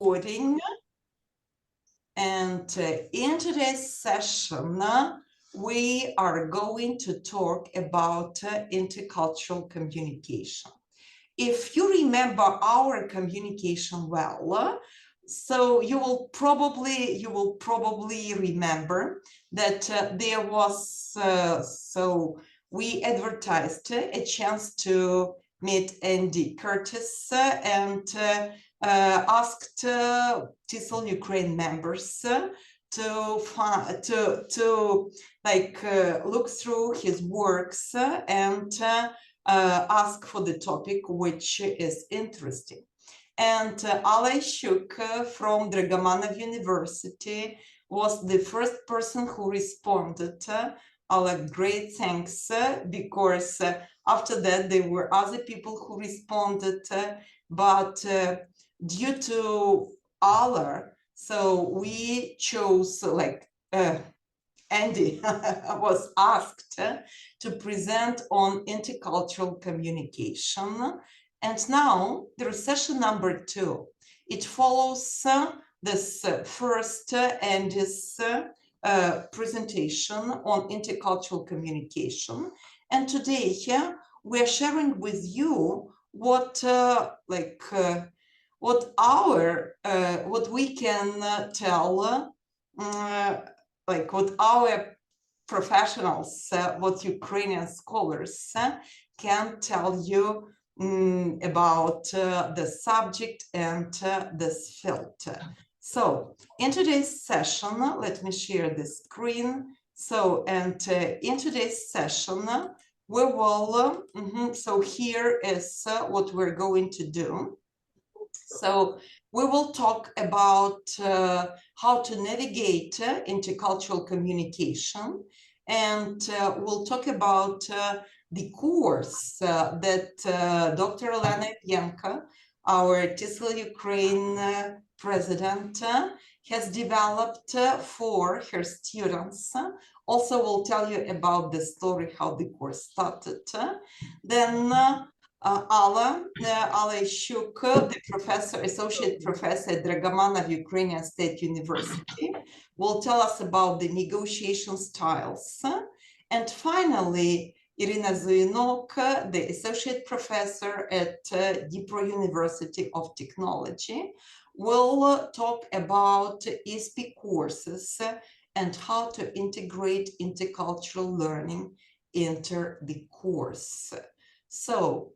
recording, and in today's session we are going to talk about intercultural communication. If you remember our communication well, so you will probably remember that there was so we advertised a chance to meet Andy Curtis and asked TESOL-Ukraine members to look through his works and ask for the topic which is interesting. And Alla Ishchuk from Dragomanov University was the first person who responded. Alla, great thanks, because after that there were other people who responded, but due to Alla, so we chose Andy was asked to present on intercultural communication. And now there is session number 2. It follows this first Andy's presentation on intercultural communication. And today here we're sharing with you what we can tell, what our professionals, what Ukrainian scholars can tell you about the subject and this field. So in today's session, let me share the screen. So, and in today's session, we will, so here is what we're going to do. So we will talk about how to navigate intercultural communication, and we'll talk about the course that Dr. Olena Ilienko, our TESOL-Ukraine president, has developed for her students. Also, we'll tell you about the story, how the course started. Then Alla Ishchuk, the professor, associate professor at Dragomanov Ukrainian State University, will tell us about the negotiation styles. And finally, Iryna Zuyenok, the associate professor at Dnipro University of Technology, will talk about ESP courses and how to integrate intercultural learning into the course. So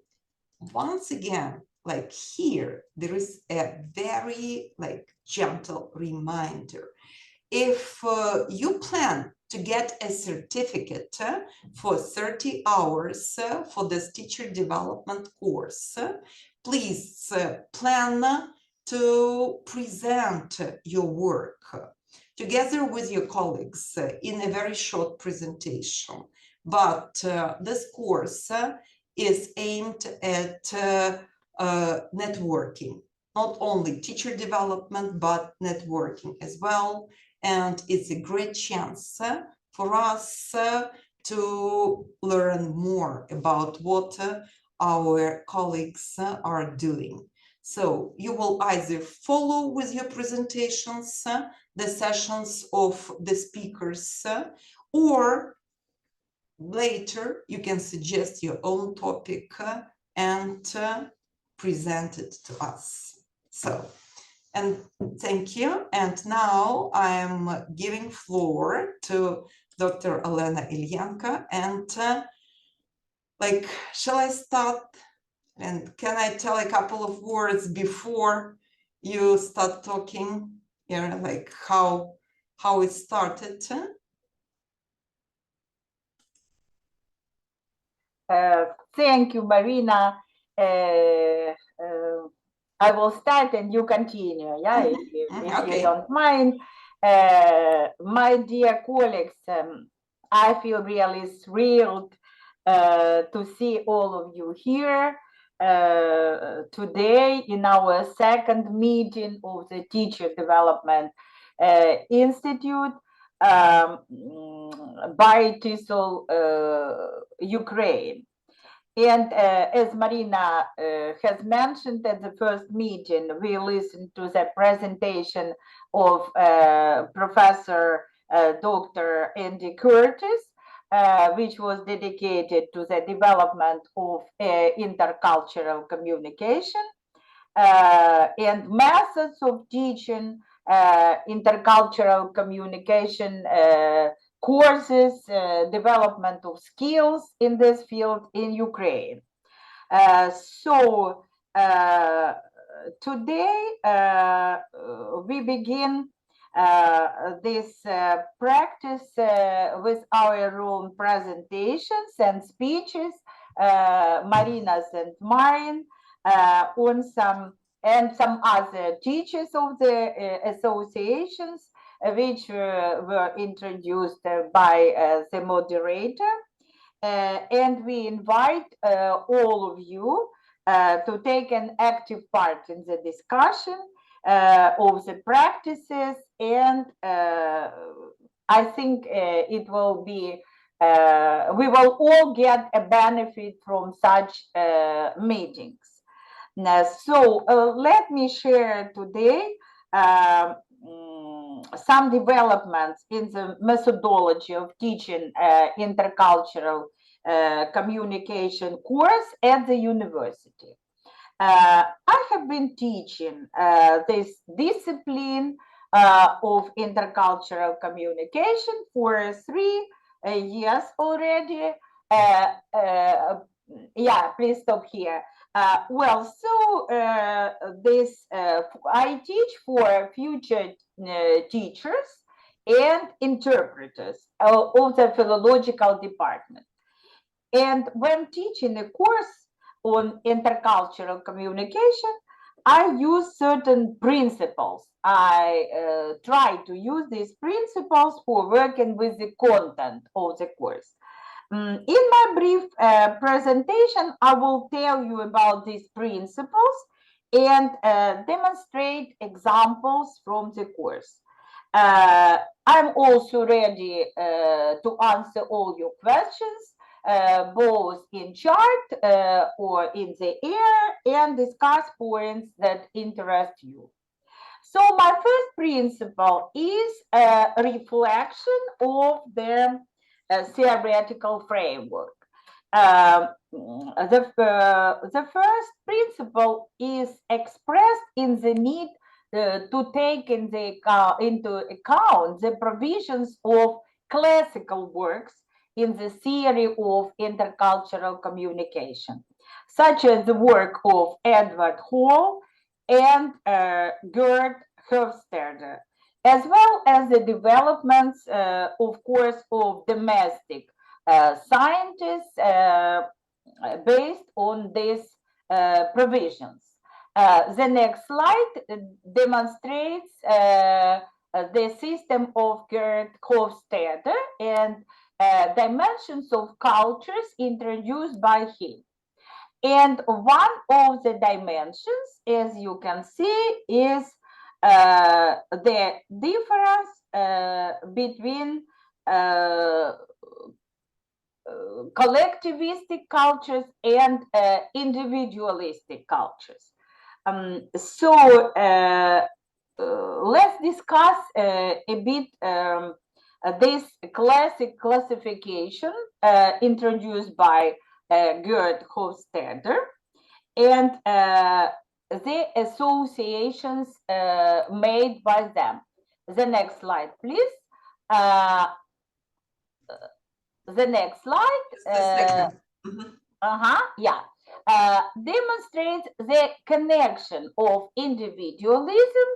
once again, like here, there is a very gentle reminder. If you plan to get a certificate for 30 hours for this teacher development course, please plan to present your work together with your colleagues in a very short presentation. But this course is aimed at networking, not only teacher development, but networking as well. And it's a great chance for us to learn more about what our colleagues are doing. So you will either follow with your presentations the sessions of the speakers, or later you can suggest your own topic and present it to us. So, and thank you. And now I am giving floor to Dr. Olena Ilienko. And shall I start? And can I tell a couple of words before you start talking? How it started? Thank you, Maryna. I will start and you continue, yeah, if you don't mind. My dear colleagues, I feel really thrilled to see all of you here today in our second meeting of the Teacher Development Institute by TESOL Ukraine. And as Maryna has mentioned at the first meeting, we listened to the presentation of Professor Dr. Andy Curtis, which was dedicated to the development of intercultural communication and methods of teaching intercultural communication courses, development of skills in this field in Ukraine. So today we begin this practice with our own presentations and speeches, Maryna's and mine, on some other teachers of the associations, which were introduced by the moderator. And we invite all of you to take an active part in the discussion of the practices, and I think it will be, we will all get a benefit from such meetings. So let me share today some developments in the methodology of teaching intercultural communication course at the university. I have been teaching this discipline of intercultural communication for 3 years already. Yeah, please stop here. Well, so I teach for future teachers and interpreters of the philological department. And when teaching a course on intercultural communication, I use certain principles. I try to use these principles for working with the content of the course. In my brief presentation, I will tell you about these principles and demonstrate examples from the course. I'm also ready to answer all your questions, both in chat or in the air, and discuss points that interest you. So my first principle is a reflection of the theoretical framework. The first principle is expressed in the need to take into account the provisions of classical works in the theory of intercultural communication, such as the work of Edward Hall and Gerd Hofstadter, as well as the developments, of course, of domestic scientists based on these provisions. The next slide demonstrates the system of Gerd Hofstadter and dimensions of cultures introduced by him. And one of the dimensions, as you can see, is the difference between collectivistic cultures and individualistic cultures. So let's discuss a bit this classic classification introduced by Gerd Hofstadter and the associations made by them. The next slide, please. The next slide. Yeah. Demonstrates the connection of individualism,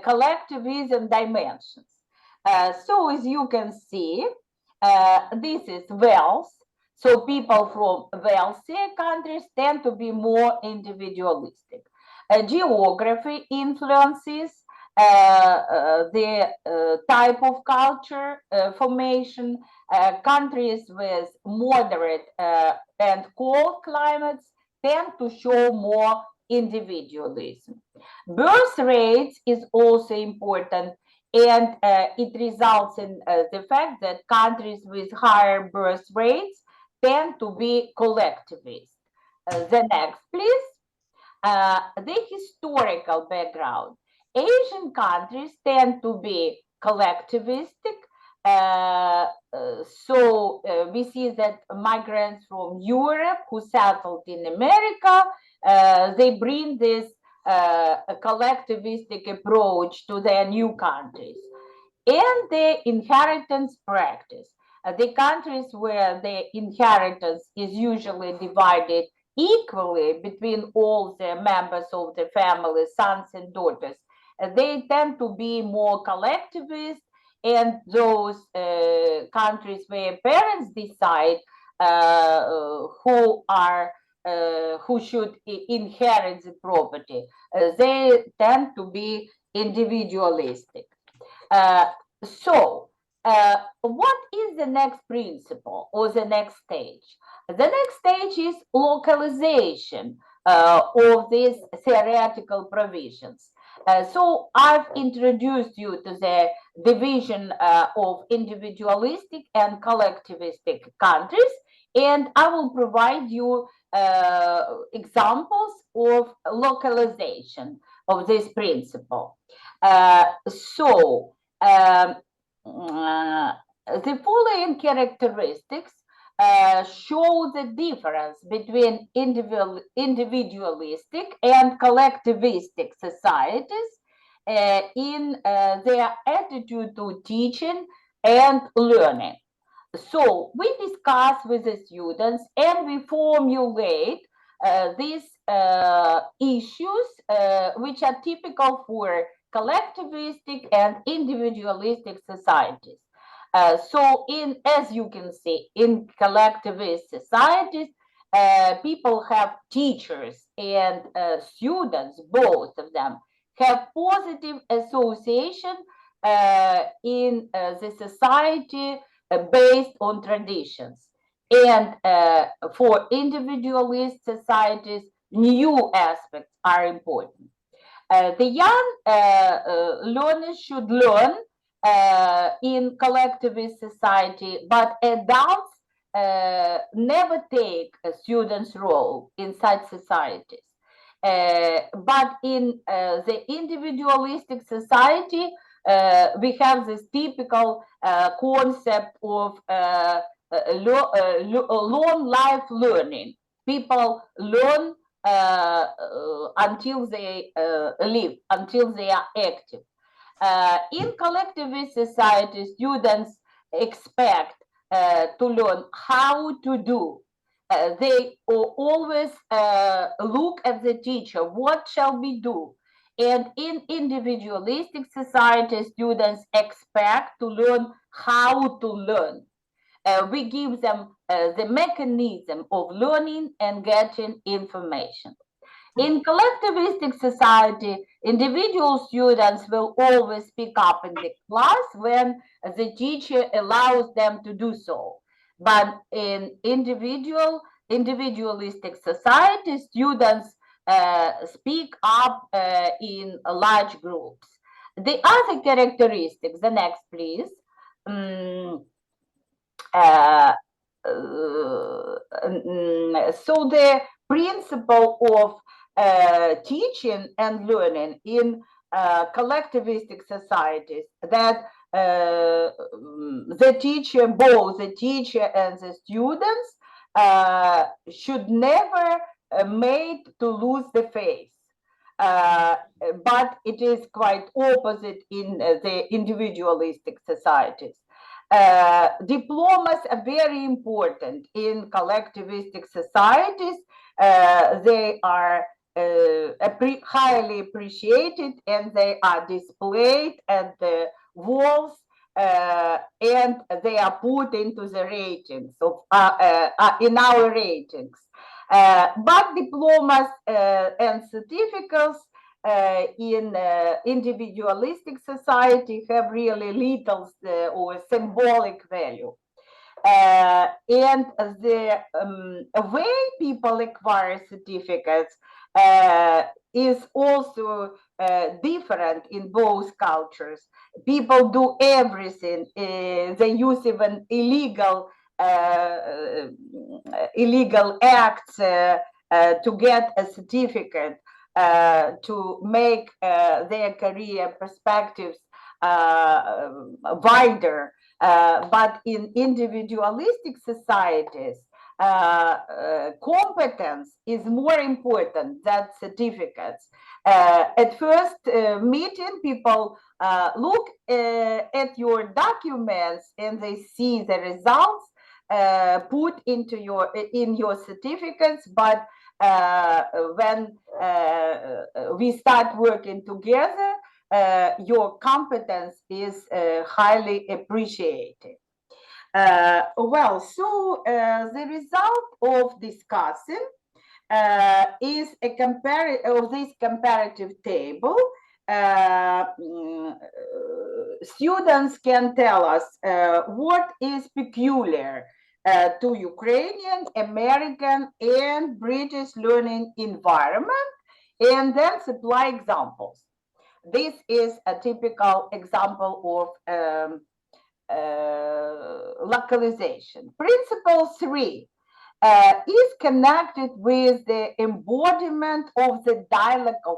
collectivism dimensions. So as you can see, this is wealth. So people from wealthier countries tend to be more individualistic. Geography influences the type of culture formation. Countries with moderate and cold climates tend to show more individualism. Birth rates is also important, and it results in the fact that countries with higher birth rates tend to be collectivist. The next, please. The historical background. Asian countries tend to be collectivistic. We see that migrants from Europe who settled in America, they bring this collectivistic approach to their new countries. And the inheritance practice. The countries where the inheritance is usually divided equally between all the members of the family, sons and daughters, they tend to be more collectivist, and those countries where parents decide who should inherit the property, they tend to be individualistic. What is the next principle or the next stage? The next stage is localization of these theoretical provisions. So I've introduced you to the division of individualistic and collectivistic countries, and I will provide you examples of localization of this principle. The following characteristics show the difference between individualistic and collectivistic societies in their attitude to teaching and learning. So we discuss with the students and we formulate these issues which are typical for collectivistic and individualistic societies. As you can see, in collectivist societies, people have teachers and students, both of them, have positive association in the society based on traditions. And for individualist societies, new aspects are important. The young learners should learn in collectivist society, but adults never take a student's role in such societies. But in the individualistic society, we have this typical concept of long life learning. People learn until they live, until they are active. In collectivist society, students expect to learn how to do. They always look at the teacher, what shall we do? And in individualistic society, students expect to learn how to learn. We give them the mechanism of learning and getting information. In collectivistic society, individual students will always speak up in the class when the teacher allows them to do so. But in individualistic society, students speak up in large groups. The other characteristics, the next please. So the principle of teaching and learning in collectivistic societies, that the teacher, both the teacher and the students, should never made to lose the faith. But it is quite opposite in the individualistic societies. Diplomas are very important in collectivistic societies. They are highly appreciated, and they are displayed at the walls, and they are put into the ratings of in our ratings. But diplomas and certificates in individualistic society have really little or symbolic value. And the way people acquire certificates is also different in both cultures. People do everything. They use even illegal acts to get a certificate, to make their career perspectives wider. But in individualistic societies, competence is more important than certificates. At first meeting, people look at your documents and they see the results put into your certificates, but when we start working together, your competence is highly appreciated. Well, so the result of discussing is of this comparative table. Students can tell us what is peculiar to Ukrainian, American, and British learning environment, and then supply examples. This is a typical example of localization. Principle 3 is connected with the embodiment of the dialogue of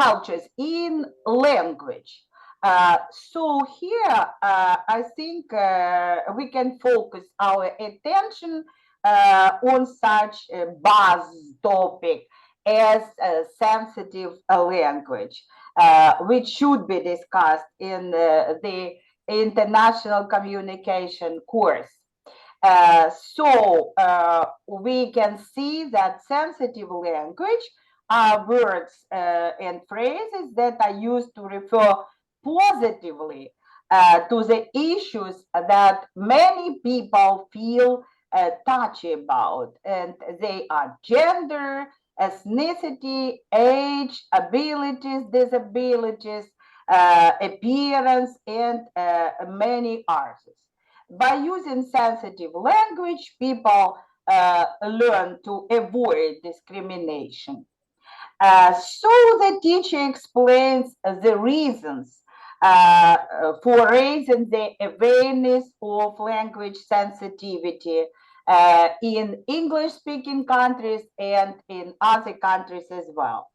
cultures in language. So here, I think we can focus our attention on such a buzz topic as sensitive language, which should be discussed in the international communication course. So we can see that sensitive language are words and phrases that are used to refer positively to the issues that many people feel touchy about, and they are gender, ethnicity, age, abilities, disabilities, appearance, and many others. By using sensitive language, people learn to avoid discrimination. So the teacher explains the reasons for raising the awareness of language sensitivity in English-speaking countries and in other countries as well.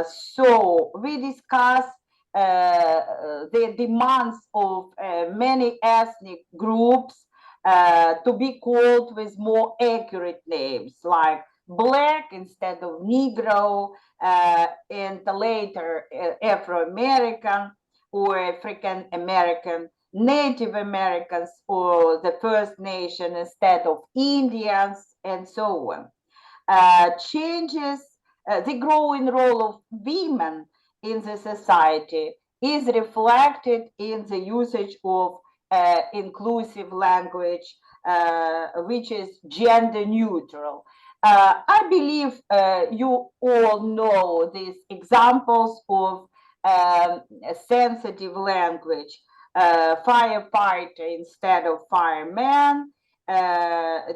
So we discuss the demands of many ethnic groups to be called with more accurate names, like Black instead of Negro, and later Afro-American or African American, Native Americans or the First Nation instead of Indians, and so on. The growing role of women in the society is reflected in the usage of inclusive language, which is gender neutral. I believe you all know these examples of sensitive language. Firefighter instead of fireman,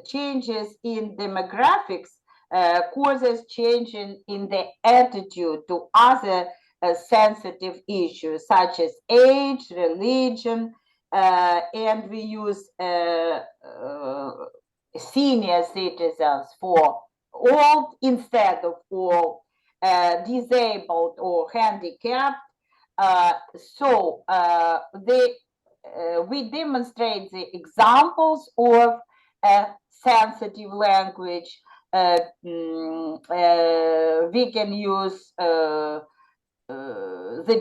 changes in demographics causes change in the attitude to other sensitive issues such as age, religion, and we use senior citizens for old instead of all, disabled or handicapped. So we demonstrate the examples of sensitive language. We can use the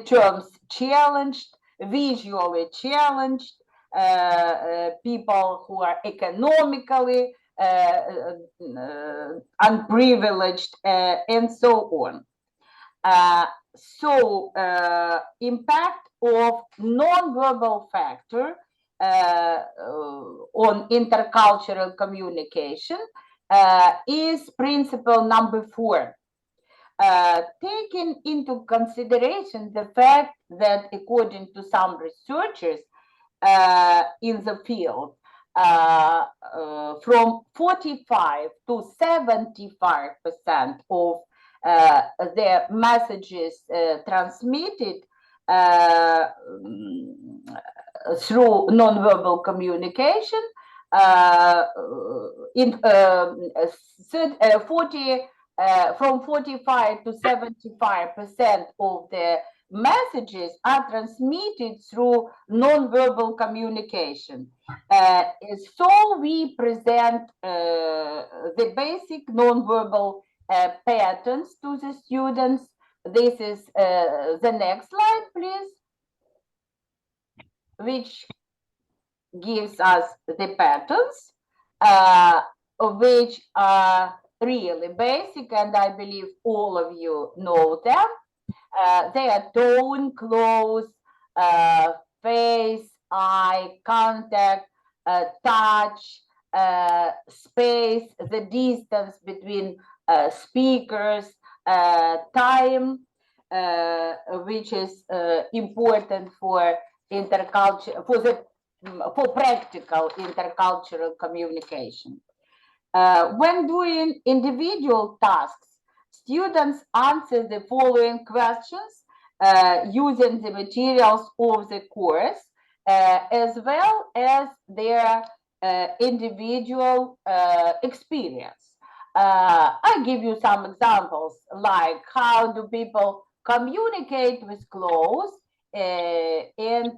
terms challenged, visually challenged, people who are economically unprivileged, and so on. So impact of non-verbal factor on intercultural communication is principle number 4. Taking into consideration the fact that according to some researchers in the field, from 45 to 75% of the messages transmitted through nonverbal communication from 45 to 75% of the messages are transmitted through non-verbal communication. So we present the basic non-verbal patterns to the students. This is the next slide, please, which gives us the patterns, which are really basic, and I believe all of you know them. They are tone, close, face, eye contact, touch, space, the distance between speakers, time, which is important for intercultural, for practical intercultural communication. When doing individual tasks, students answer the following questions using the materials of the course, as well as their individual experience. I give you some examples, like how do people communicate with clothes, and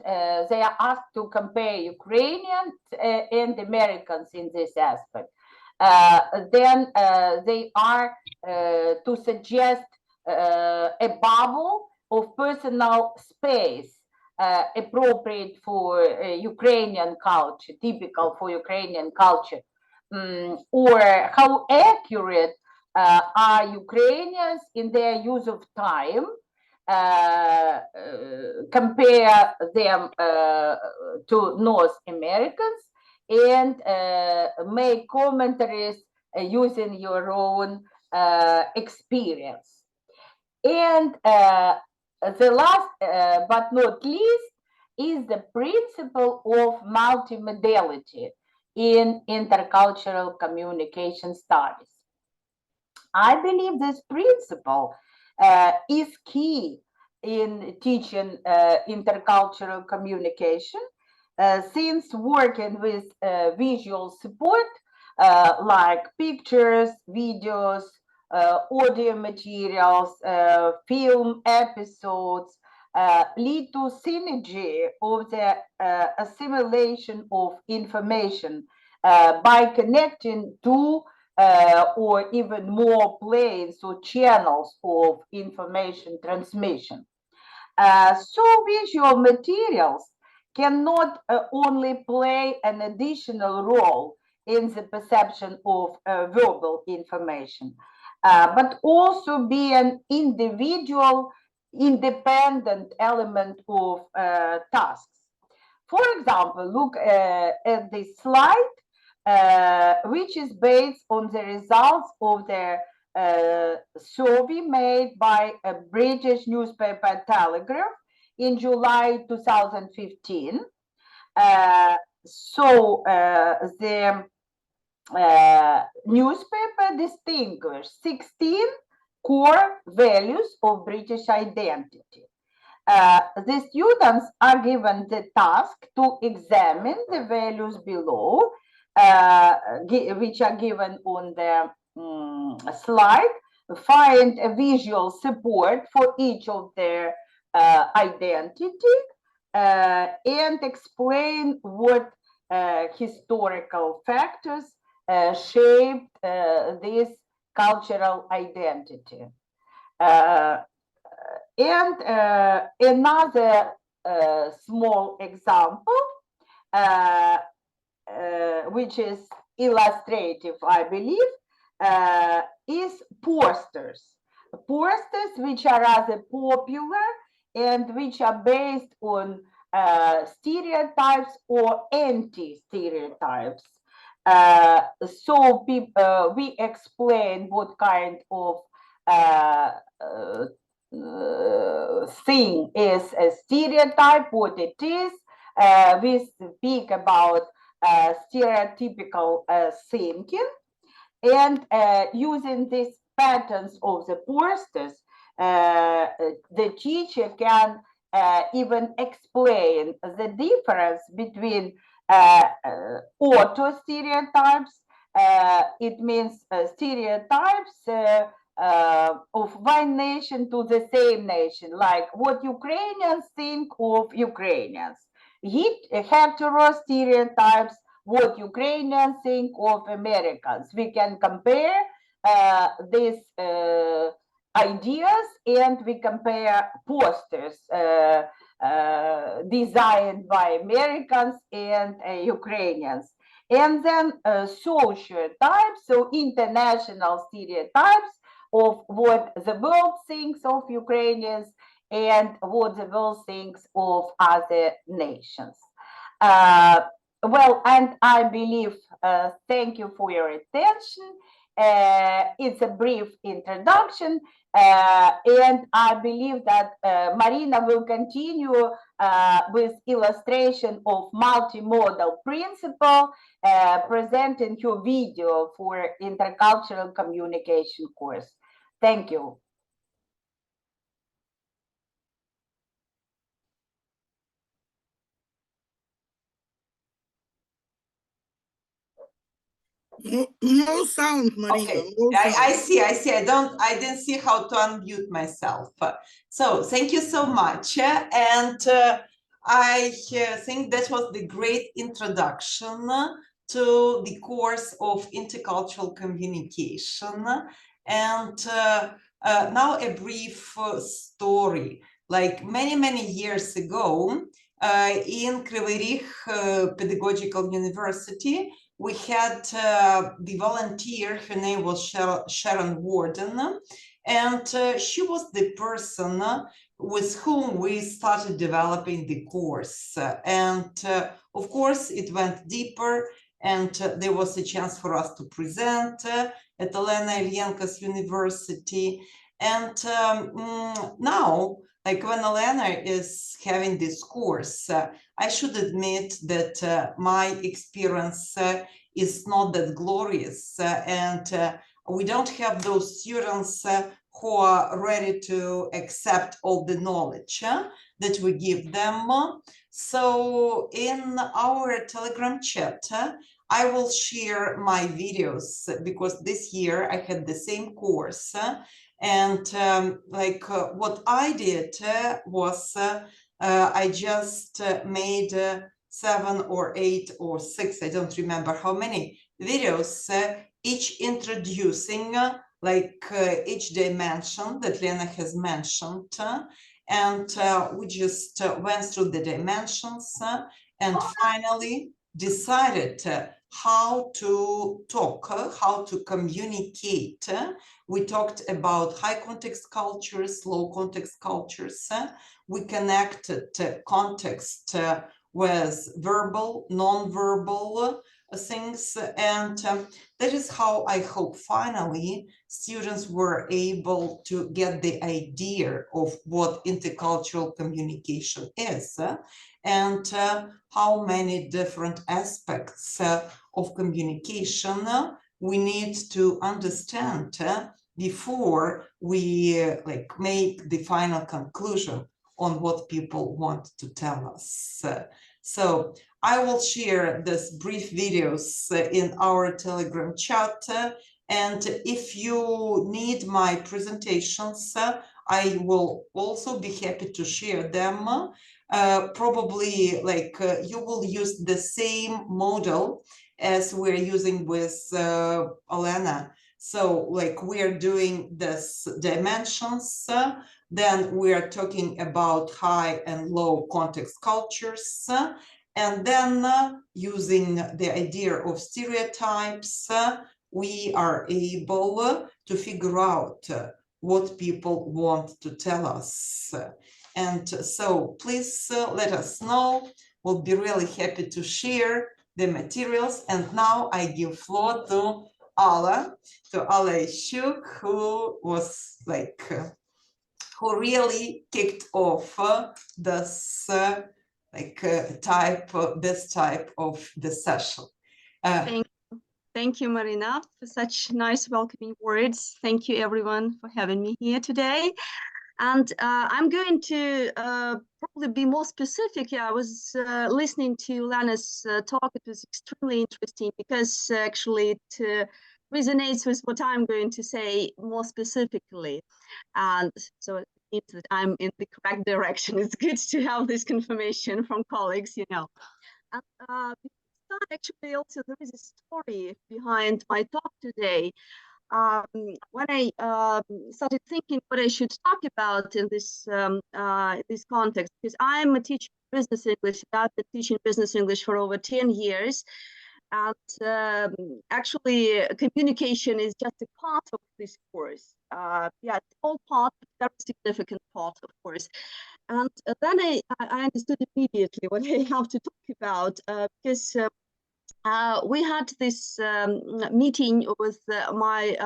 they are asked to compare Ukrainians and Americans in this aspect. Then they are to suggest a bubble of personal space appropriate for Ukrainian culture, typical for Ukrainian culture, or how accurate are Ukrainians in their use of time, compare them to North Americans, and make commentaries using your own experience. And the last but not least is the principle of multimodality in intercultural communication studies. I believe this principle is key in teaching intercultural communication, since working with visual support like pictures, videos, audio materials, film episodes lead to synergy of the assimilation of information by connecting two or even more planes or channels of information transmission. So visual materials cannot only play an additional role in the perception of verbal information, but also be an individual, independent element of tasks. For example, look at this slide, which is based on the results of the survey made by a British newspaper Telegraph in July 2015. The newspaper distinguished 16 core values of British identity. The students are given the task to examine the values below, which are given on the slide, find a visual support for each of their identity, and explain what historical factors shaped this cultural identity. And another small example, which is illustrative, I believe, is posters. Posters which are rather popular and which are based on stereotypes or anti-stereotypes. So we explain what kind of thing is a stereotype, what it is. We speak about stereotypical thinking, and using these patterns of the posters, the teacher can even explain the difference between auto stereotypes. It means stereotypes of one nation to the same nation, like what Ukrainians think of Ukrainians. Hetero stereotypes, what Ukrainians think of Americans. We can compare these ideas, and we compare posters designed by Americans and Ukrainians. And then social types, so international stereotypes of what the world thinks of Ukrainians and what the world thinks of other nations. Well, and I believe, thank you for your attention. It's a brief introduction, and I believe that Maryna will continue with illustration of multimodal principle, presenting her video for intercultural communication course. Thank you. No sound, Maryna. Okay. No sound. I see. I didn't see how to unmute myself. So thank you so much. And I think that was the great introduction to the course of intercultural communication. And now a brief story. Like many years ago, in Kryvyi Pedagogical University, we had the volunteer, her name was Sharon Warden, and she was the person with whom we started developing the course. And of course, it went deeper, and there was a chance for us to present at Olena Ilienko's university. And now, like when Olena is having this course, I should admit that my experience is not that glorious, and we don't have those students who are ready to accept all the knowledge that we give them. So in our Telegram chat, I will share my videos, because this year I had the same course. And what I did was I just made 7 or 8 or 6, I don't remember how many videos, each introducing each dimension that Lena has mentioned. And we just went through the dimensions and finally decided how to talk, how to communicate. We talked about high context cultures, low context cultures. We connected context with verbal, non-verbal things. And that is how I hope finally students were able to get the idea of what intercultural communication is, and how many different aspects of communication we need to understand before we make the final conclusion on what people want to tell us. So I will share this brief videos in our Telegram chat, and if you need my presentations, I will also be happy to share them. Probably you will use the same model as we're using with Olena. So we're doing this dimensions, then we are talking about high and low context cultures, and then using the idea of stereotypes, we are able to figure out what people want to tell us. And so please let us know. We'll be really happy to share the materials. And now I give floor to Alla Ishchuk, who was who really kicked off this this type of the session. Thank you, Maryna, for such nice welcoming words. Thank you, everyone, for having me here today. And I'm going to probably be more specific. Yeah, I was listening to Olena's talk. It was extremely interesting because actually it resonates with what I'm going to say more specifically. And so it means that I'm in the correct direction. It's good to have this confirmation from colleagues, you know. And actually also there is a story behind my talk today. When I started thinking what I should talk about in this context, because I'm a teacher of business English, I've been teaching business English for over 10 years, and actually communication is just a part of this course. Yeah, it's all part, very significant part, of course. And then I understood immediately what I have to talk about, because we had this meeting with my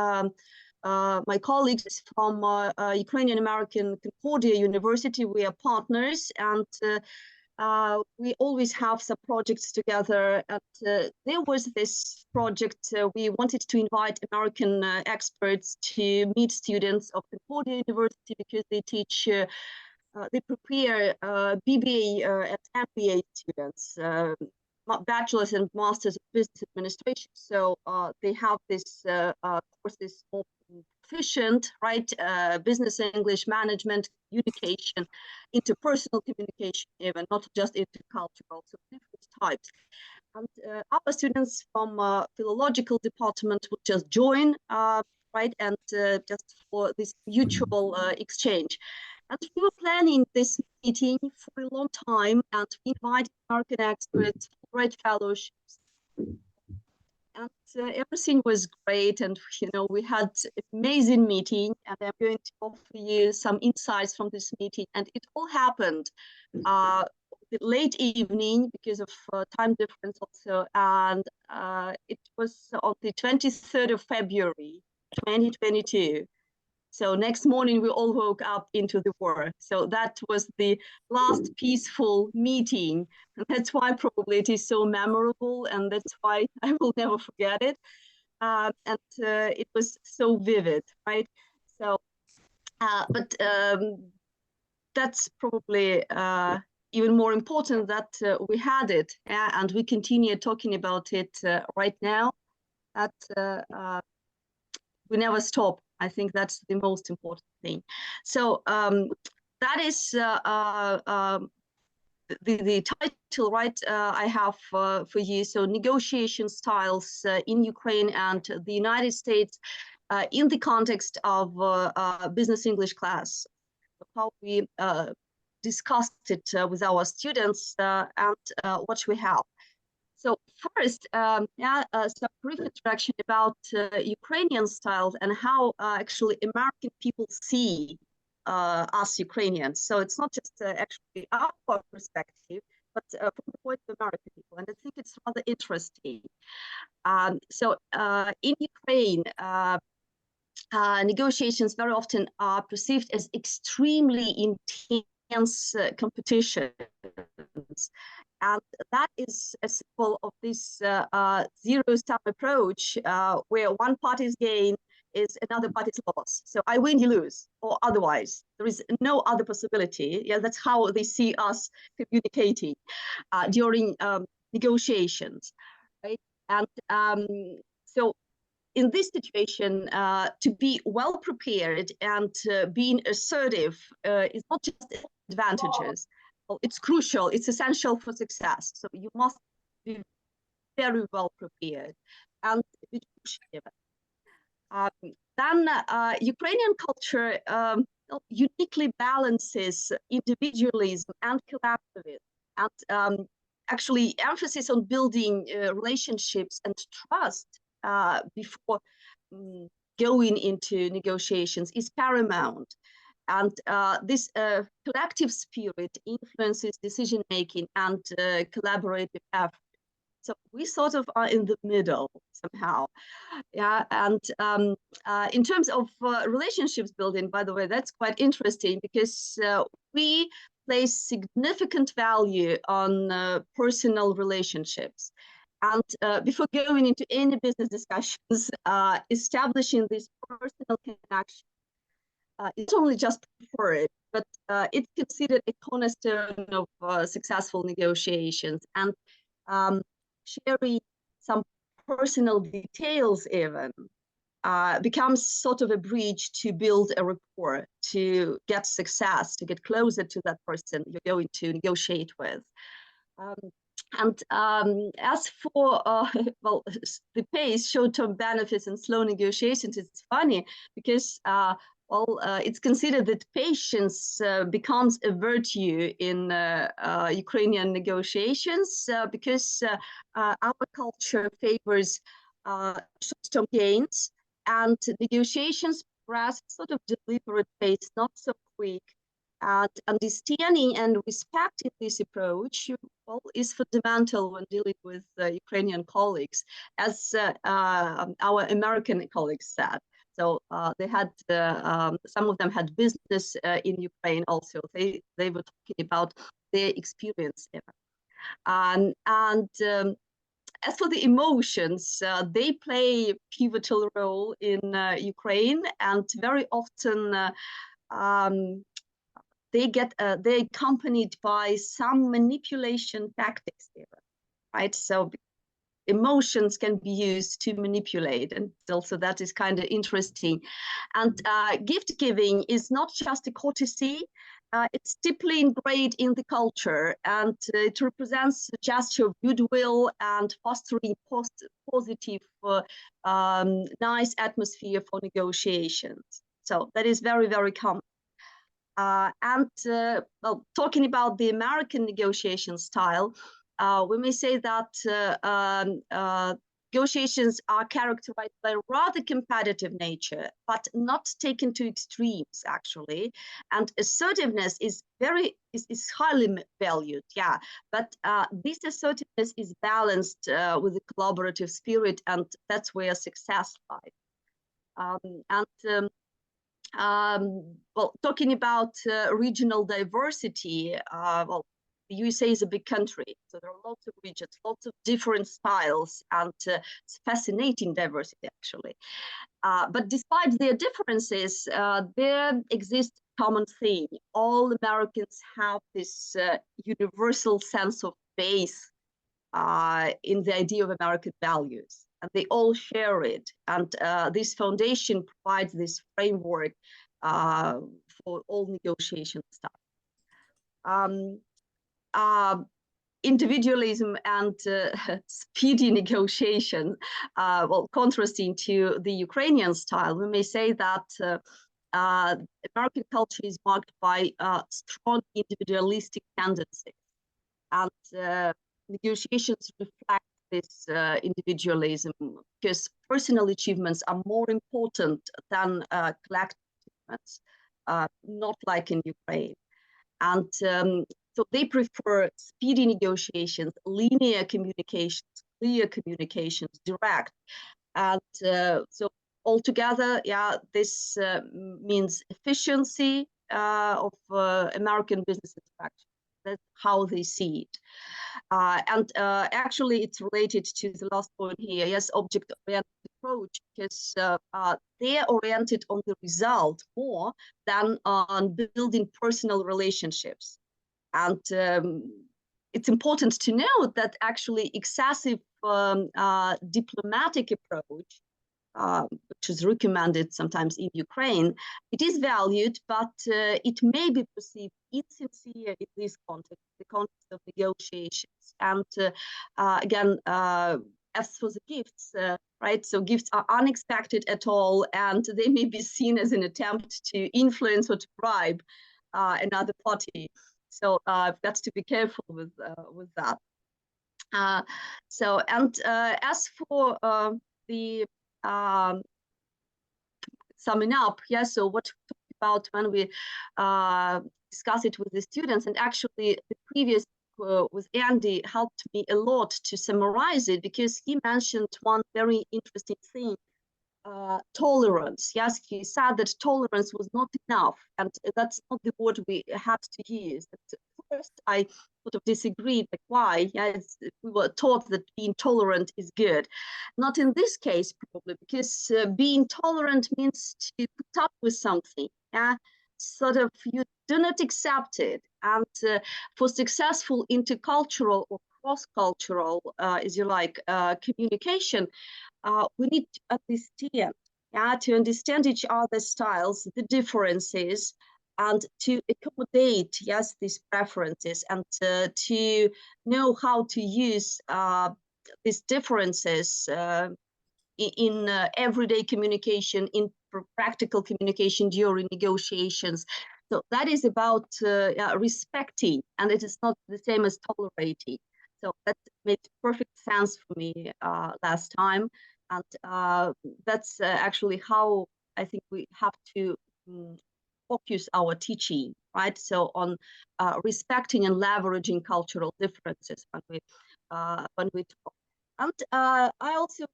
colleagues from Ukrainian American Concordia University. We are partners, and we always have some projects together. And there was this project. We wanted to invite American experts to meet students of Concordia University because they teach. They prepare BBA and MBA students. Bachelor's and master's of business administration. So they have this courses more proficient, right? Business English, management, communication, interpersonal communication, even not just intercultural, so different types. And our students from philological department would just join, right? And just for this mutual exchange. And we were planning this meeting for a long time, and we invited American experts, great fellowships, and everything was great. And you know, we had an amazing meeting, and I'm going to offer you some insights from this meeting. And it all happened late evening because of time difference also, and it was on the 23rd of February, 2022. So next morning, we all woke up into the war. So that was the last peaceful meeting. And that's why probably it is so memorable. And that's why I will never forget it. And it was so vivid, right? So, but that's probably even more important that we had it. And we continue talking about it right now. That we never stop. I think that's the most important thing. So that is the title, right? I have for you. So negotiation styles in Ukraine and the United States in the context of business English class. How we discussed it with our students and what we have. So first, some brief introduction about Ukrainian styles and how actually American people see us Ukrainians. So it's not just actually our perspective, but from the point of American people. And I think it's rather interesting. So in Ukraine, negotiations very often are perceived as extremely intense competitions. And that is a symbol of this zero-sum approach where one party's gain is another party's loss. So I win, you lose, or otherwise. There is no other possibility. Yeah, that's how they see us communicating during negotiations, right? And so in this situation, to be well prepared and being assertive is not just advantages. Well, it's crucial, it's essential for success. So you must be very well prepared and be then Ukrainian culture uniquely balances individualism and collaboratism, and actually emphasis on building relationships and trust before going into negotiations is paramount. And this collective spirit influences decision-making and collaborative effort. So we sort of are in the middle somehow. Yeah, and in terms of relationships building, by the way, that's quite interesting because we place significant value on personal relationships. And before going into any business discussions, establishing this personal connection it's only just preferred, but it's considered a cornerstone of successful negotiations. And sharing some personal details even becomes sort of a bridge to build a rapport, to get success, to get closer to that person you're going to negotiate with. As for well, the pace, short-term benefits, and slow negotiations, it's funny because it's considered that patience becomes a virtue in Ukrainian negotiations because our culture favors short-term gains, and negotiations progress sort of deliberate pace, not so quick. And understanding and respecting this approach is fundamental when dealing with Ukrainian colleagues, as our American colleagues said. So they had some of them had business in Ukraine also. They were talking about their experience there. As for the emotions, they play a pivotal role in Ukraine, and very often they're accompanied by some manipulation tactics there, right? So emotions can be used to manipulate, and also that is kind of interesting. And gift giving is not just a courtesy, it's deeply ingrained in the culture, and it represents a gesture of goodwill and fostering positive, nice atmosphere for negotiations. So that is very, very common. Well, talking about the American negotiation style, we may say that negotiations are characterized by a rather competitive nature, but not taken to extremes, actually. And assertiveness is highly valued, yeah. But this assertiveness is balanced with a collaborative spirit, and that's where success lies. Well, talking about regional diversity, well, the USA is a big country, so there are lots of regions, lots of different styles, and it's fascinating diversity, actually. But despite their differences, there exists a common theme. All Americans have this universal sense of faith in the idea of American values, and they all share it. And this foundation provides this framework for all negotiation stuff. Individualism and speedy negotiation, well, contrasting to the Ukrainian style, we may say that American culture is marked by strong individualistic tendencies, and negotiations reflect this individualism, because personal achievements are more important than collective achievements, not like in Ukraine. And so they prefer speedy negotiations, linear communications, clear communications, direct. And so altogether, yeah, this means efficiency of American business interaction. That's how they see it. Actually, it's related to the last point here. Yes, object-oriented approach, because they're oriented on the result more than on building personal relationships. And it's important to note that actually excessive diplomatic approach, which is recommended sometimes in Ukraine, it is valued, but it may be perceived insincere in this context, the context of negotiations. And again, as for the gifts, right? So gifts are unexpected at all, and they may be seen as an attempt to influence or to bribe another party. So I've got to be careful with that. As for the summing up, yeah, so what we talked about when we discuss it with the students, and actually the previous with Andy helped me a lot to summarize it, because he mentioned one very interesting thing, tolerance. Yes, he said that tolerance was not enough, and that's not the word we had to use. first I sort of disagreed, like why? Yeah, we were taught that being tolerant is good. Not in this case, probably, because being tolerant means to put up with something. Yeah, sort of you do not accept it. And for successful intercultural or cross-cultural, as you like, communication, we need to understand, yeah, to understand each other's styles, the differences, and to accommodate, yes, these preferences, and to know how to use these differences in everyday communication, in practical communication during negotiations. So that is about respecting, and it is not the same as tolerating. So that made perfect sense for me last time. And that's actually how I think we have to focus our teaching, right? So on respecting and leveraging cultural differences when we talk. And I also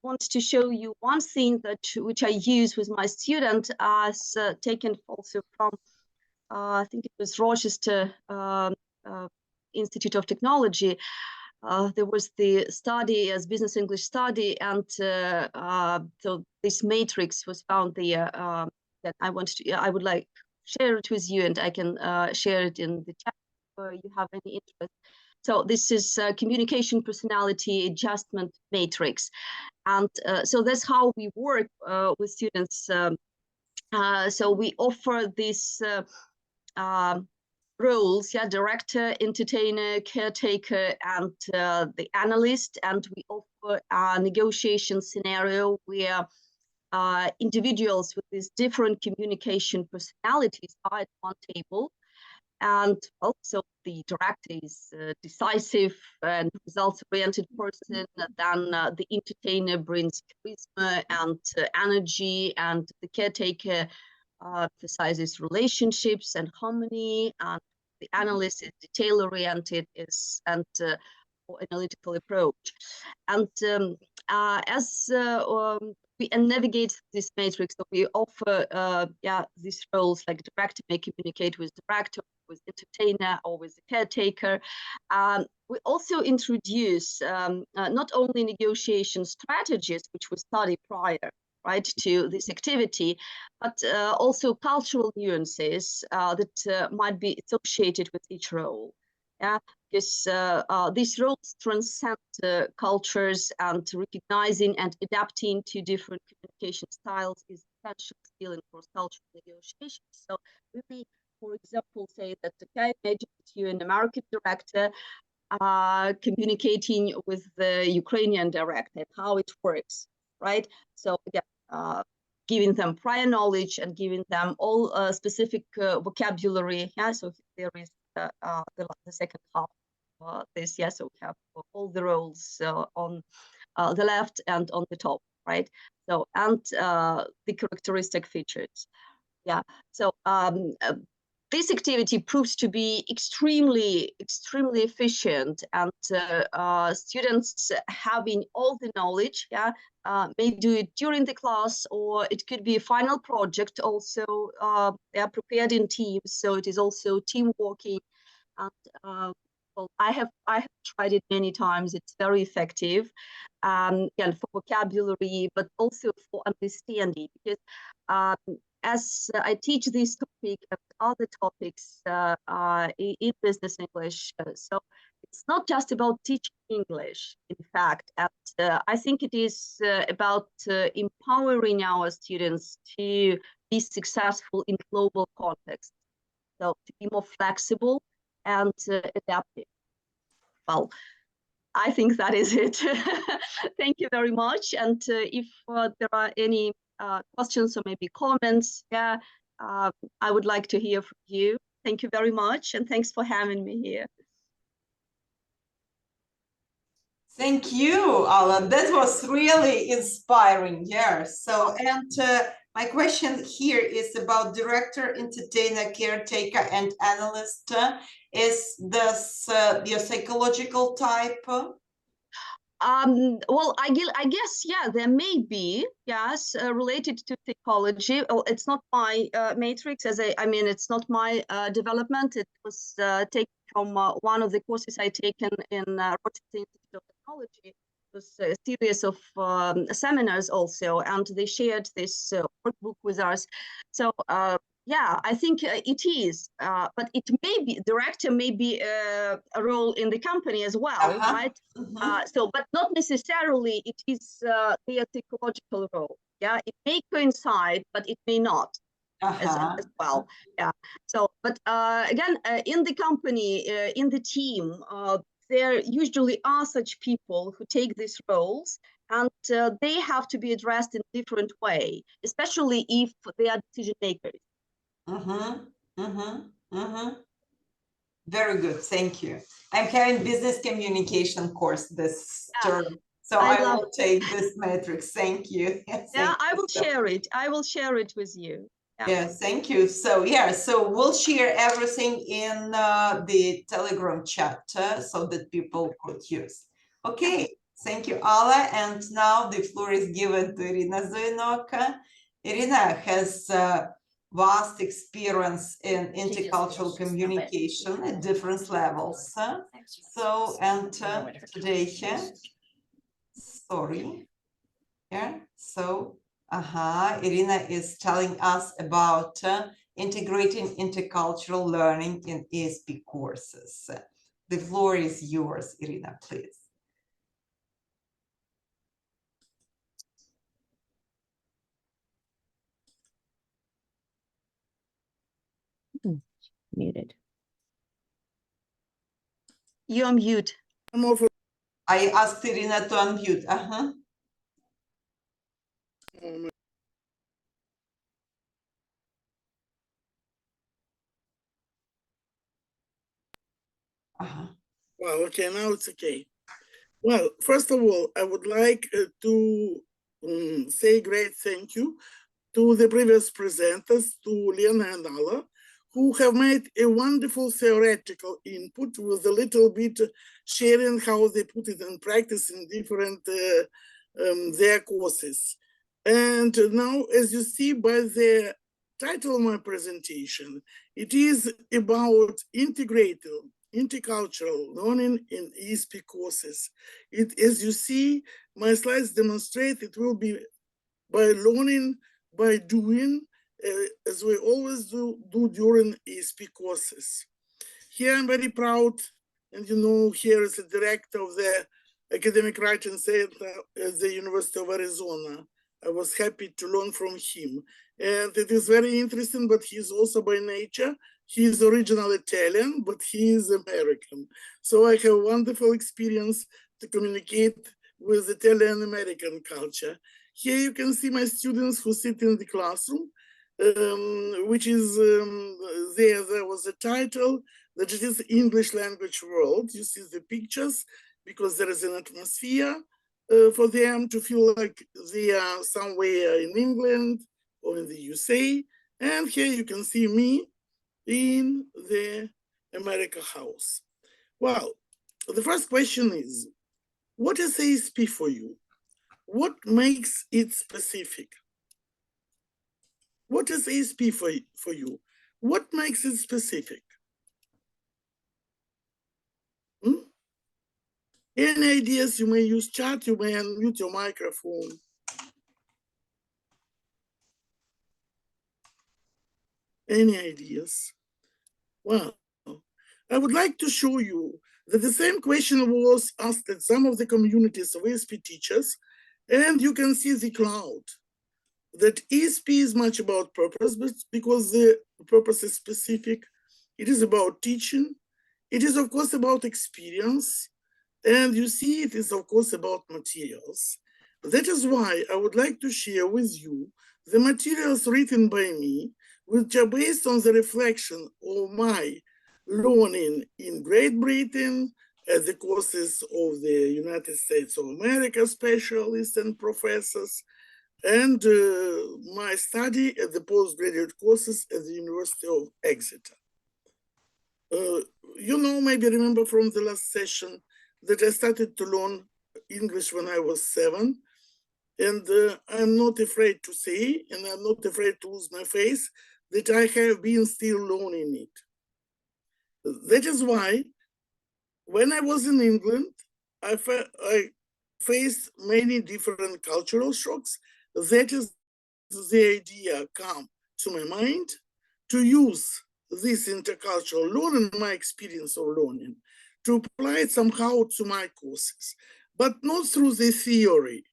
want to show you one thing which I use with my student, as taken also from I think it was Rochester Institute of Technology. There was the study as business English study, and so this matrix was found there that I would like share it with you, and I can share it in the chat if you have any interest. So this is communication personality adjustment matrix, and so that's how we work with students. So we offer these roles, yeah, director, entertainer, caretaker, and the analyst, and we offer a negotiation scenario where individuals with these different communication personalities are at one table, and also the director is decisive and results-oriented person. Then the entertainer brings charisma and energy, and the caretaker emphasizes relationships and harmony, and the analyst is detail-oriented and or analytical approach. And as we navigate this matrix, so we offer these roles, like director may communicate with director, with entertainer, or with the caretaker. We also introduce not only negotiation strategies, which we study prior, right, to this activity, but also cultural nuances that might be associated with each role. Yeah, because these roles transcend cultures, and recognizing and adapting to different communication styles is essential skill in cross-cultural negotiations. So we may, for example, say that, okay, imagine that you're an American director communicating with the Ukrainian director, how it works, right? So again, giving them prior knowledge and giving them all specific vocabulary. Yeah, so there is the second half of this. Yeah, so we have all the roles on the left and on the top, right? So, and the characteristic features. Yeah, so this activity proves to be extremely efficient, and students having all the knowledge, yeah, may do it during the class, or it could be a final project also. They are prepared in teams, so it is also team working. And well, I have tried it many times. It's very effective, and for vocabulary, but also for understanding, because as I teach this topic and other topics in business English, so it's not just about teaching English, in fact, and I think it is about empowering our students to be successful in global context, so to be more flexible and adaptive. Well, I think that is it. Thank you very much. And if there are any questions or maybe comments, yeah, I would like to hear from you. Thank you very much, and thanks for having me here. Thank you, Alla. That was really inspiring. Yeah. So, and my question here is about director, entertainer, caretaker, and analyst. Is this your psychological type? Well, I guess, yeah, there may be, yes, related to psychology. Oh, it's not my matrix, I mean, it's not my development. It was taken from one of the courses I taken in Rochester Institute of Technology. It was a series of seminars also, and they shared this workbook with us. So yeah, I think it is, but it may be, director may be a role in the company as well, right? So, but not necessarily it is their psychological role. Yeah, it may coincide, but it may not as well. Yeah. So, but again, in the company, in the team, there usually are such people who take these roles, and they have to be addressed in a different way, especially if they are decision makers. Very good, thank you. I'm having business communication course this term, so I will take this matrix. Thank you. Yeah, I will share it. I will share it with you. Yes, thank you. So yeah, so we'll share everything in the Telegram chat so that people could use. Okay, thank you, Alla. And now the floor is given to Iryna Zuyenok. Iryna has vast experience in intercultural communication at different levels. So, and today, sorry, yeah, so Iryna is telling us about integrating intercultural learning in ESP courses. The floor is yours, Iryna, please. Muted. You're mute. I asked Iryna to unmute. Well, okay, now it's okay. Well, first of all, I would like to say great thank you to the previous presenters, to Olena and Alla, who have made a wonderful theoretical input with a little bit sharing how they put it in practice in different their courses. And now, as you see by the title of my presentation, it is about intercultural learning in ESP courses. As you see, my slides demonstrate it will be by learning, by doing, as we always do during ESP courses. Here I'm very proud, and you know, here is the director of the Academic Writing Center at the University of Arizona. I was happy to learn from him. And it is very interesting, but he's also by nature, he is original Italian, but he is American. So I have wonderful experience to communicate with Italian-American culture. Here you can see my students who sit in the classroom, which is, there was a title that it is English language world. You see the pictures because there is an atmosphere for them to feel like they are somewhere in England or in the USA. And here you can see me in the America House. Well, the first question is, what is ASP for you? What makes it specific? What is ASP for you? What makes it specific? Any ideas? You may use chat, you may unmute your microphone. Any ideas? Well, I would like to show you that the same question was asked at some of the communities of ESP teachers, and you can see the cloud. That ESP is much about purpose, but because the purpose is specific, it is about teaching. It is, of course, about experience. And you see, it is, of course, about materials. That is why I would like to share with you the materials written by me, which are based on the reflection of my learning in Great Britain, at the courses of the United States of America specialists and professors, and my study at the postgraduate courses at the University of Exeter. You know, maybe remember from the last session that I started to learn English when I was 7. And I'm not afraid to say, and I'm not afraid to lose my face, that I have been still learning it. That is why, when I was in England, I faced many different cultural shocks. That is the idea come to my mind to use this intercultural learning, my experience of learning, to apply it somehow to my courses, but not through the theory,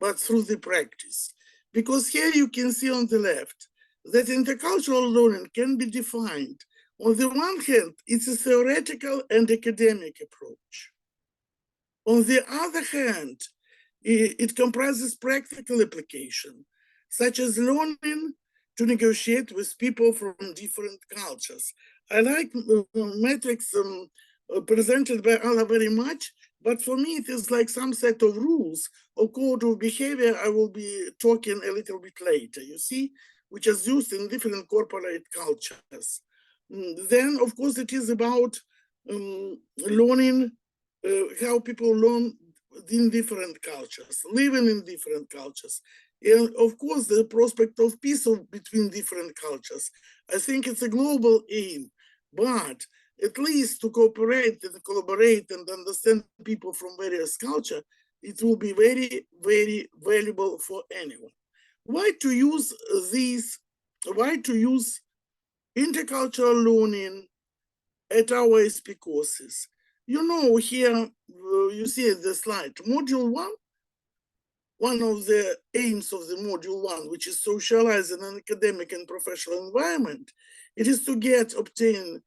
but through the practice. Because here you can see on the left that intercultural learning can be defined. On the one hand, it's a theoretical and academic approach. On the other hand, it comprises practical application, such as learning to negotiate with people from different cultures. I like metrics presented by Alla very much, but for me, it is like some set of rules or code of behavior I will be talking a little bit later, you see, which is used in different corporate cultures. Then, of course, it is about learning how people learn in different cultures, living in different cultures. And of course, the prospect of peace between different cultures. I think it's a global aim, but at least to cooperate and collaborate and understand people from various cultures, it will be very, very valuable for anyone. Why to use these, why to use intercultural learning at our SP courses? You know, here you see the slide, module 1 of the aims of the module 1, which is socializing an academic and professional environment, it is to obtain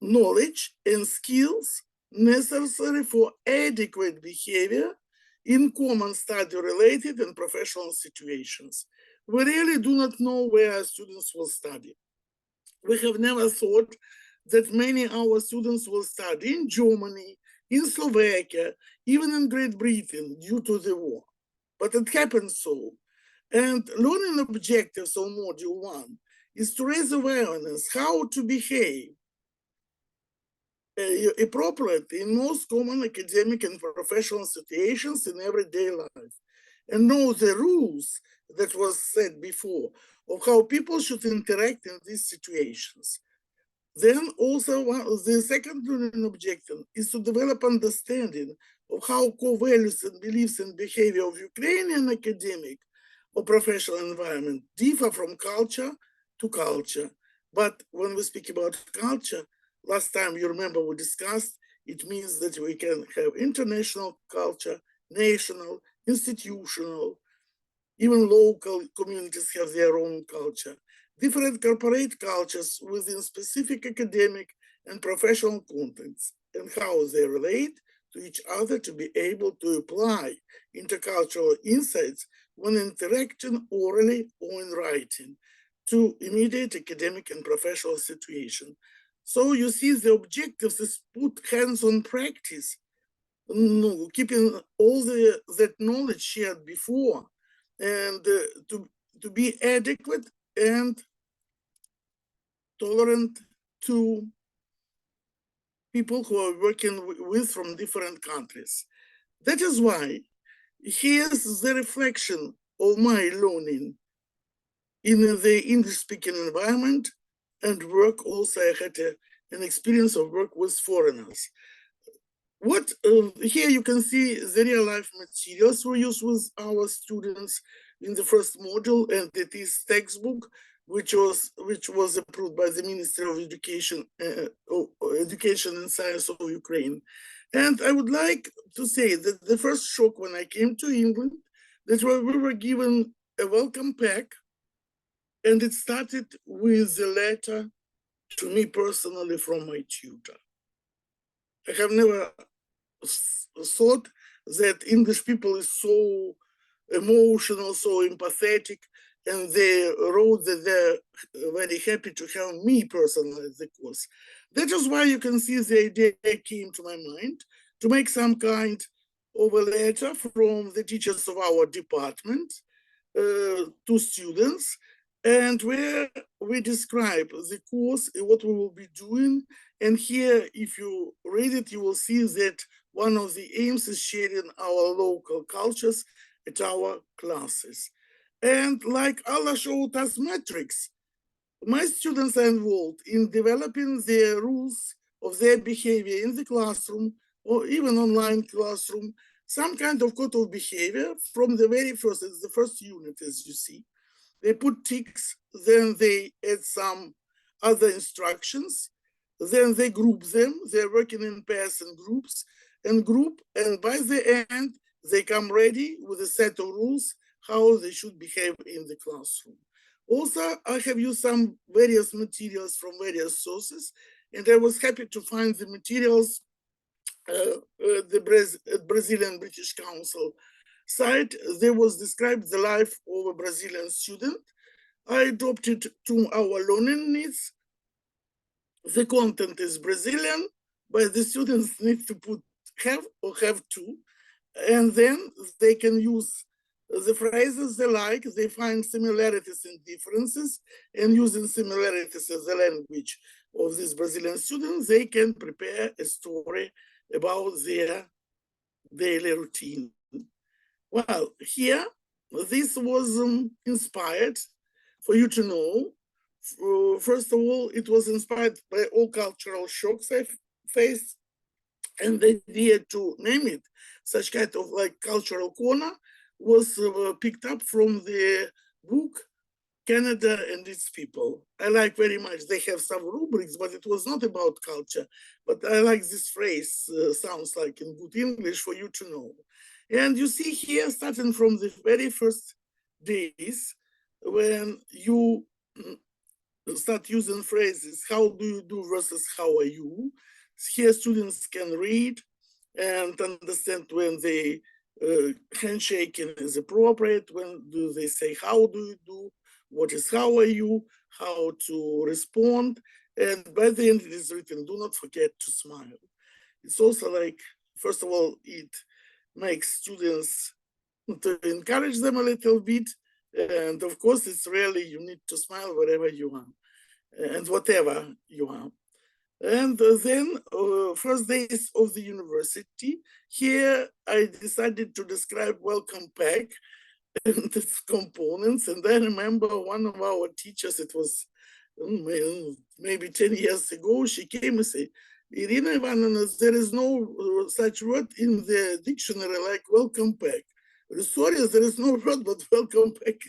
knowledge and skills necessary for adequate behavior in common study-related and professional situations. We really do not know where our students will study. We have never thought that many of our students will study in Germany, in Slovakia, even in Great Britain due to the war. But it happens so. And learning objectives of module 1 is to raise awareness how to behave appropriately in most common academic and professional situations in everyday life, and know the rules that was said before of how people should interact in these situations. Then also the second learning objective is to develop understanding of how core values and beliefs and behavior of Ukrainian academic or professional environment differ from culture to culture. But when we speak about culture, last time you remember we discussed, it means that we can have international culture, national, institutional, even local communities have their own culture. Different corporate cultures within specific academic and professional contexts, and how they relate to each other to be able to apply intercultural insights when interacting orally or in writing to immediate academic and professional situation. So you see the objectives is put hands-on practice, keeping all that knowledge shared before, and to be adequate and tolerant to people who are working with from different countries. That is why here's the reflection of my learning in the English-speaking environment and work. Also, I had an experience of work with foreigners. Here you can see the real-life materials we use with our students in the first module, and it is textbook, which was approved by the Ministry of Education and Science of Ukraine. And I would like to say that the first shock when I came to England, that we were given a welcome pack, and it started with a letter to me personally from my tutor. I have never thought that English people is so emotional, so empathetic, and they wrote that they're very happy to have me personally at the course. That is why you can see the idea came to my mind to make some kind of a letter from the teachers of our department to students, and where we describe the course, what we will be doing. And here, if you read it, you will see that one of the aims is sharing our local cultures at our classes. And like Alla showed us metrics, my students are involved in developing the rules of their behavior in the classroom or even online classroom, some kind of code of behavior from the very first, it's the first unit, as you see. They put ticks, then they add some other instructions, then they group them. They're working in pairs and groups and by the end, they come ready with a set of rules, how they should behave in the classroom. Also, I have used some various materials from various sources, and I was happy to find the materials the Brazilian British Council site. There was described the life of a Brazilian student. I adopted to our learning needs. The content is Brazilian, but the students need to put have or have to, and then they can use the phrases they like. They find similarities and differences, and using similarities as a language of these Brazilian students, they can prepare a story about their daily routine. Well, here, this was inspired for you to know. First of all, it was inspired by all cultural shocks I faced, and the idea to name it such kind of like cultural corner was picked up from the book Canada and Its People. I like very much. They have some rubrics, but it was not about culture. But I like this phrase, sounds like in good English for you to know. And you see here, starting from the very first days, when you start using phrases, how do you do versus how are you? Here students can read and understand when they handshaking is appropriate, when do they say, how do you do? What is how are you, how to respond, and by the end it is written, do not forget to smile. It's also like, first of all, it makes students to encourage them a little bit, and of course it's really, you need to smile wherever you are, and whatever you are. And then first days of the university, here I decided to describe welcome pack and its components. And I remember one of our teachers, it was maybe 10 years ago, she came and said, Iryna Ivanovna, there is no such word in the dictionary like welcome pack. Sorry, there is no word, but welcome pack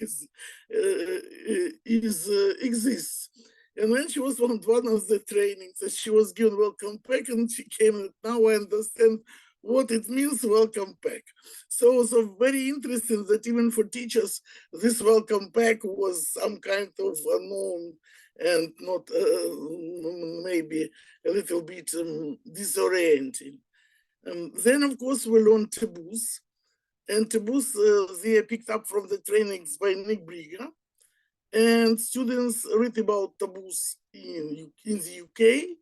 exists. And when she was on one of the trainings, she was given welcome pack, and she came, and now I understand what it means, welcome pack. So very interesting that even for teachers, this welcome pack was some kind of unknown and not maybe a little bit disorienting. Then, of course, we learned taboos. And taboos, they are picked up from the trainings by Nick Briga. And students read about taboos in the UK,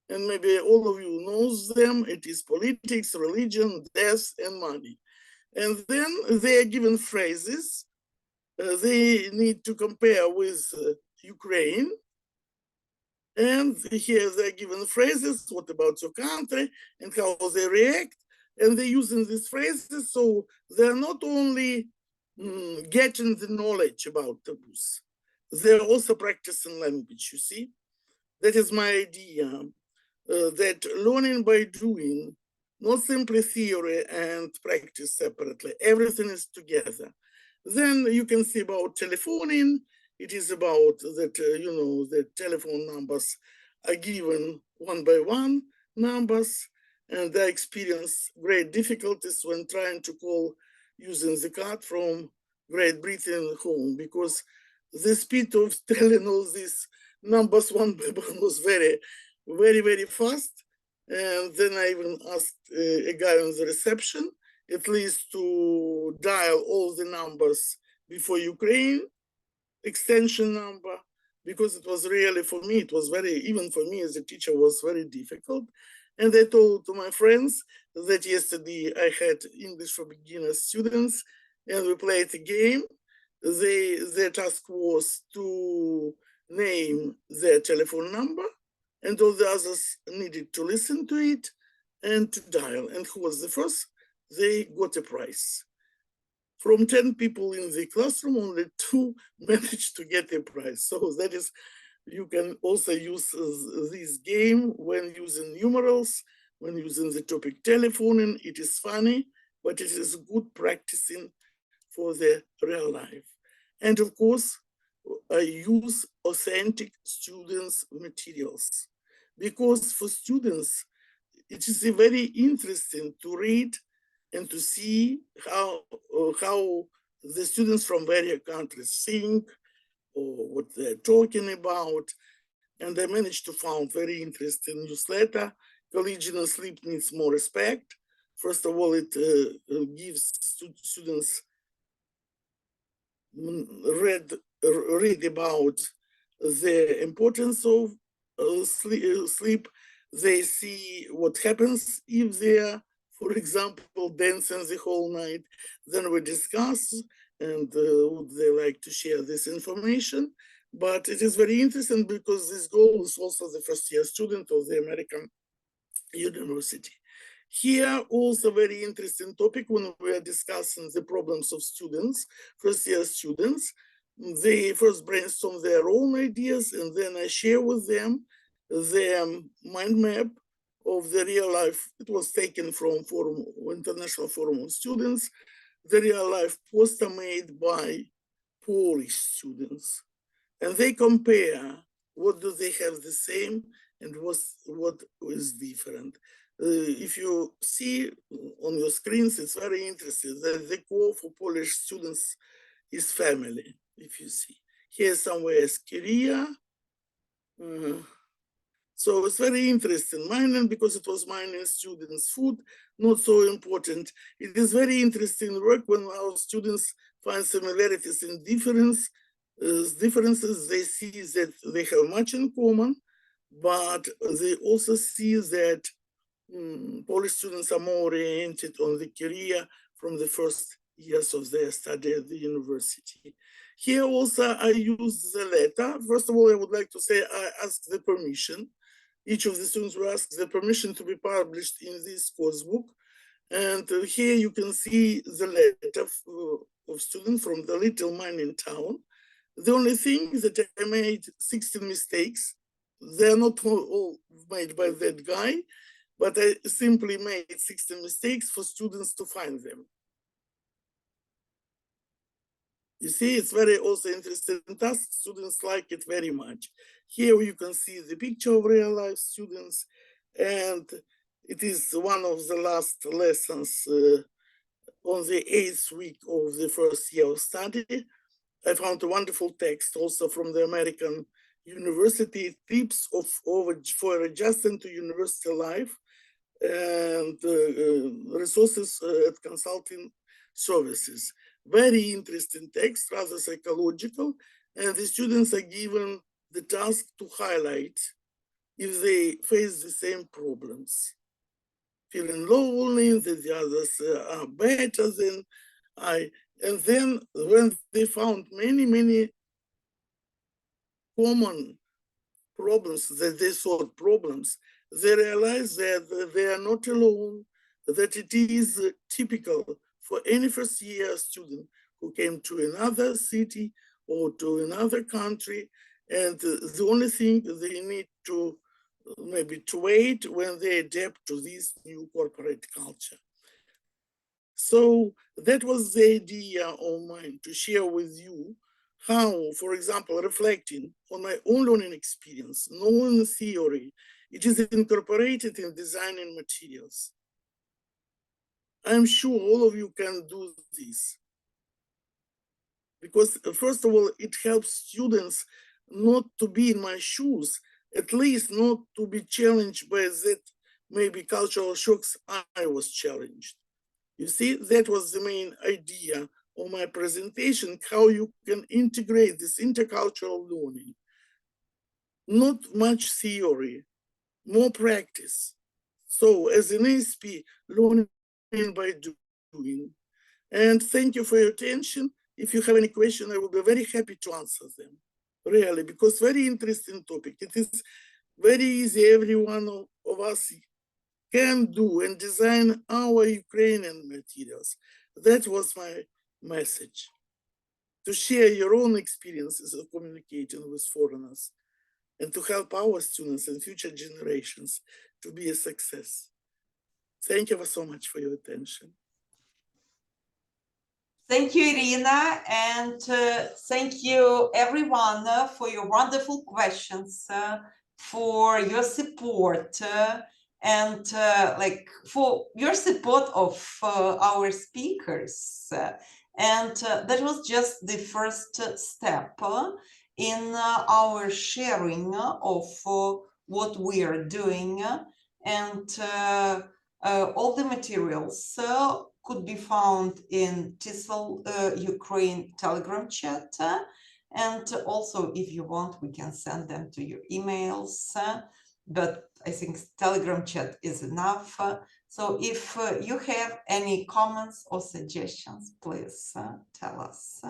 and maybe all of you knows them. It is politics, religion, death, and money. And then they are given phrases. They need to compare with Ukraine. And here they're given phrases, what about your country, and how they react. And they're using these phrases, so they're not only getting the knowledge about taboos, they're also practicing language, you see. That is my idea, that learning by doing, not simply theory and practice separately, everything is together. Then you can see about telephoning. It is about that, the telephone numbers are given one by one numbers, and I experience great difficulties when trying to call using the card from Great Britain home, because the speed of telling all these numbers one by one was very, very, very fast. And then I even asked a guy on the reception, at least to dial all the numbers before Ukraine extension number, because it was really, for me, it was very, even for me as a teacher, was very difficult. And I told to my friends that yesterday I had English for beginners students, and we played a game. Their task was to name their telephone number, and all the others needed to listen to it. and to dial. And who was the first? They got a prize. From 10 people in the classroom, only 2 managed to get a prize. So that is, you can also use this game when using numerals, when using the topic telephoning. It is funny, but it is good practicing for the real life. And of course, I use authentic students' materials, because for students, it is very interesting to read and to see how the students from various countries think or what they're talking about. And I managed to find very interesting newsletter, Collegial Sleep Needs More Respect. First of all, it gives students read about the importance of sleep. They see what happens if they are, for example, dancing the whole night. Then we discuss and would they like to share this information. But it is very interesting because this girl is also the first-year student of the American university. Here, also very interesting topic when we are discussing the problems of students, first-year students. They first brainstorm their own ideas, and then I share with them the mind map of the real life. It was taken from International Forum of Students, the real life poster made by Polish students. And they compare what do they have the same and what is different. If you see on your screens, it's very interesting that the core for Polish students is family, if you see. Here somewhere is Kryvyi. So it's very interesting. Mining, because it was mining students' food, not so important. It is very interesting work when our students find similarities and differences. They see that they have much in common, but they also see that Polish students are more oriented on the career from the first years of their study at the university. Here also I use the letter. First of all, I would like to say I asked the permission. Each of the students will ask the permission to be published in this course book. And here you can see the letter of students from the little mining town. The only thing is that I made 16 mistakes. They're not all made by that guy, but I simply made 16 mistakes for students to find them. You see, it's very also interesting task. Students like it very much. Here you can see the picture of real life students, and it is one of the last lessons on the 8th week of the first year of study. I found a wonderful text also from the American University, tips for adjusting to university life and resources at consulting services. Very interesting text, rather psychological, and the students are given the task to highlight if they face the same problems. Feeling lonely, that the others are better than I. And then when they found many common problems, that they thought problems, they realized that they are not alone, that it is typical for any first-year student who came to another city or to another country, and the only thing they need to maybe to wait when they adapt to this new corporate culture. So that was the idea of mine, to share with you how, for example, reflecting on my own learning experience, knowing the theory, it is incorporated in designing materials. I'm sure all of you can do this. Because first of all, it helps students not to be in my shoes, at least not to be challenged by that maybe cultural shocks I was challenged. You see, that was the main idea of my presentation, how you can integrate this intercultural learning. Not much theory, more practice. So as an ASP, learning by doing. And thank you for your attention. If you have any question, I will be very happy to answer them. Really, because very interesting topic. It is very easy, every one of us can do and design our Ukrainian materials. That was my message. To share your own experiences of communicating with foreigners and to help our students and future generations to be a success. Thank you so much for your attention. Thank you, Iryna, and thank you everyone for your wonderful questions, for your support, and for your support of our speakers. And that was just the first step in our sharing of what we are doing, and all the materials could be found in TESOL-Ukraine Telegram chat, and also if you want we can send them to your emails, but I think Telegram chat is enough. So if you have any comments or suggestions, please tell us.